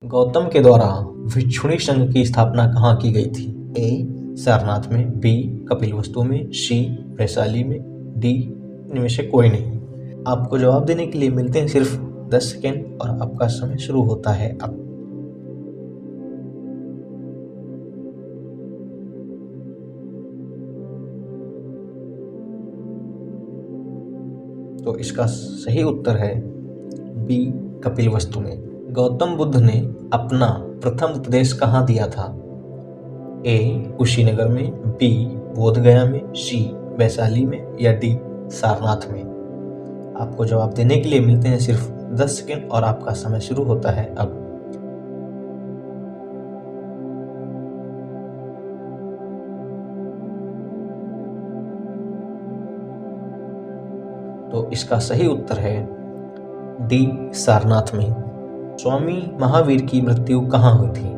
गौतम के द्वारा भिक्षुणी संघ की स्थापना कहाँ की गई थी? ए. सारनाथ में, बी. कपिलवस्तु में, सी. वैशाली में, डी. इनमें से कोई नहीं। आपको जवाब देने के लिए मिलते हैं सिर्फ 10 सेकेंड और आपका समय शुरू होता है अब। तो इसका सही उत्तर है बी. कपिलवस्तु में। गौतम बुद्ध ने अपना प्रथम उपदेश कहाँ दिया था? ए. कुशीनगर में, बी. बोधगया में, सी. वैशाली में या डी. सारनाथ में। आपको जवाब देने के लिए मिलते हैं सिर्फ 10 सेकेंड और आपका समय शुरू होता है अब। तो इसका सही उत्तर है डी. सारनाथ में। स्वामी महावीर की मृत्यु कहाँ हुई थी?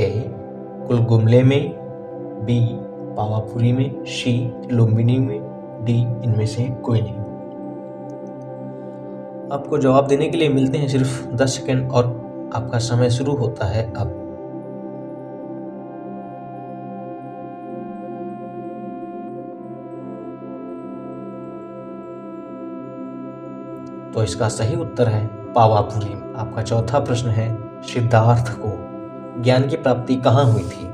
ए. कुलगुमले में, बी. पावापुरी में, सी. लुम्बिनी में, डी. इनमें से कोई नहीं। आपको जवाब देने के लिए मिलते हैं सिर्फ 10 सेकेंड और आपका समय शुरू होता है अब। तो इसका सही उत्तर है पावापुरी। आपका चौथा प्रश्न है, सिद्धार्थ को ज्ञान की प्राप्ति कहाँ हुई थी?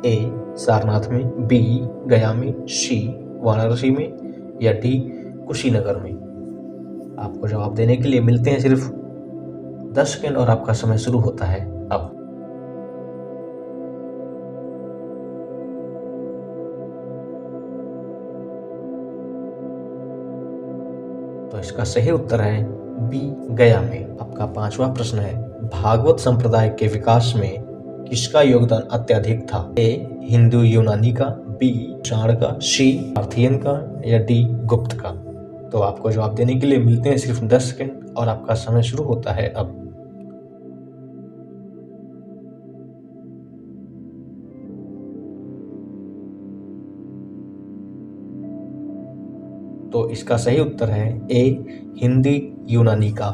ए. सारनाथ में, बी. गया में, सी. वाराणसी में या डी. कुशीनगर में। आपको जवाब देने के लिए मिलते हैं सिर्फ 10 सेकेंड और आपका समय शुरू होता है अब। तो इसका सही उत्तर है बी. गया में। आपका पांचवा प्रश्न है, भागवत संप्रदाय के विकास में किसका योगदान अत्यधिक था? ए. हिंदू यूनानी का, बी. कुषाण का, सी. पार्थियन का या डी. गुप्त का। तो आपको जवाब देने के लिए मिलते हैं सिर्फ 10 सेकेंड और आपका समय शुरू होता है अब। तो इसका सही उत्तर है ए. हिंदी यूनानी का।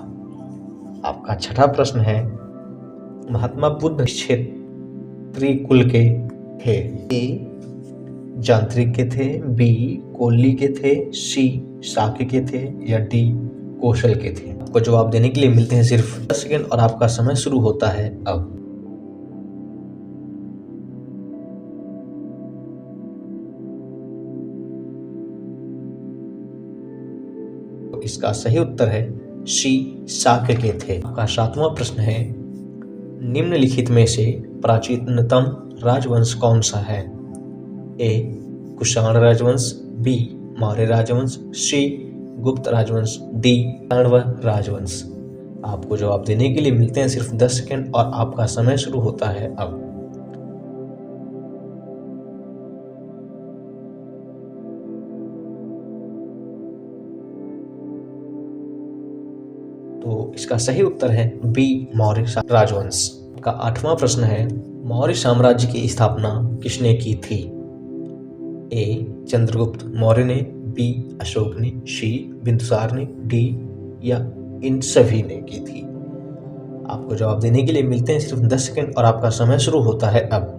आपका छठा प्रश्न है, महात्मा बुद्ध क्षेत्रीय कुल के थे? ए. जांत्रिक के थे, बी. कोल्ली के थे, सी. शाक्य के थे या डी. कौशल के थे। आपको जवाब देने के लिए मिलते हैं सिर्फ 10 सेकेंड और आपका समय शुरू होता है अब। तो इसका सही उत्तर है सी. शाक्य के थे। आपका सातवां प्रश्न है, निम्नलिखित में से प्राचीनतम राजवंश कौन सा है? ए. कुषाण राजवंश, बी. मौर्य राजवंश, सी. गुप्त राजवंश, डी. पांडव राजवंश। आपको जवाब देने के लिए मिलते हैं सिर्फ 10 सेकेंड और आपका समय शुरू होता है अब। तो इसका सही उत्तर है बी. मौर्य राजवंश। का आठवां प्रश्न है, मौर्य साम्राज्य की स्थापना किसने की थी? ए. चंद्रगुप्त मौर्य ने, बी. अशोक ने, सी. बिंदुसार ने, डी. या इन सभी ने की थी। आपको जवाब देने के लिए मिलते हैं सिर्फ 10 सेकेंड और आपका समय शुरू होता है अब।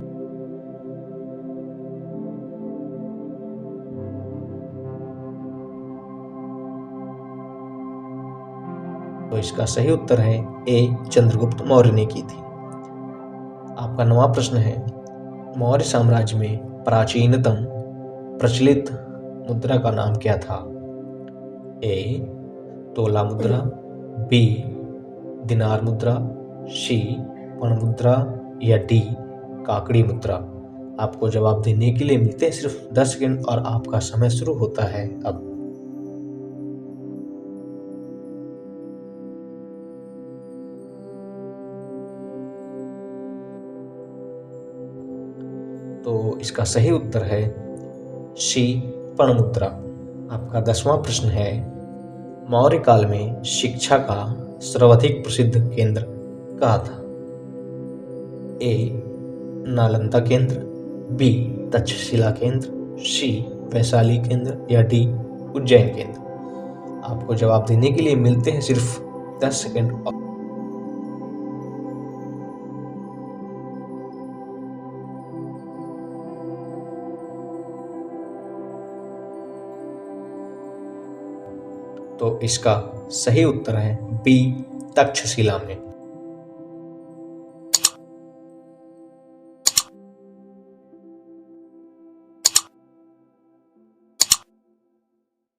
तो इसका सही उत्तर है ए. चंद्रगुप्त मौर्य ने की थी। आपका 9वां प्रश्न है, मौर्य साम्राज्य में प्राचीनतम प्रचलित मुद्रा का नाम क्या था? ए. तोला मुद्रा, बी. दिनार मुद्रा, सी. पर्ण मुद्रा या डी. काकड़ी मुद्रा। आपको जवाब देने के लिए मिलते हैं सिर्फ 10 सेकेंड और आपका समय शुरू होता है अब। तो इसका सही उत्तर है सी. पर्ण मुद्रा। आपका 10वां प्रश्न है, मौर्य काल में शिक्षा का सर्वाधिक प्रसिद्ध केंद्र कहाँ था? ए. नालंदा केंद्र, बी. तक्षशिला केंद्र, सी. वैशाली केंद्र या डी. उज्जैन केंद्र। आपको जवाब देने के लिए मिलते हैं सिर्फ 10 सेकेंड। तो इसका सही उत्तर है बी, तक्षशिला में।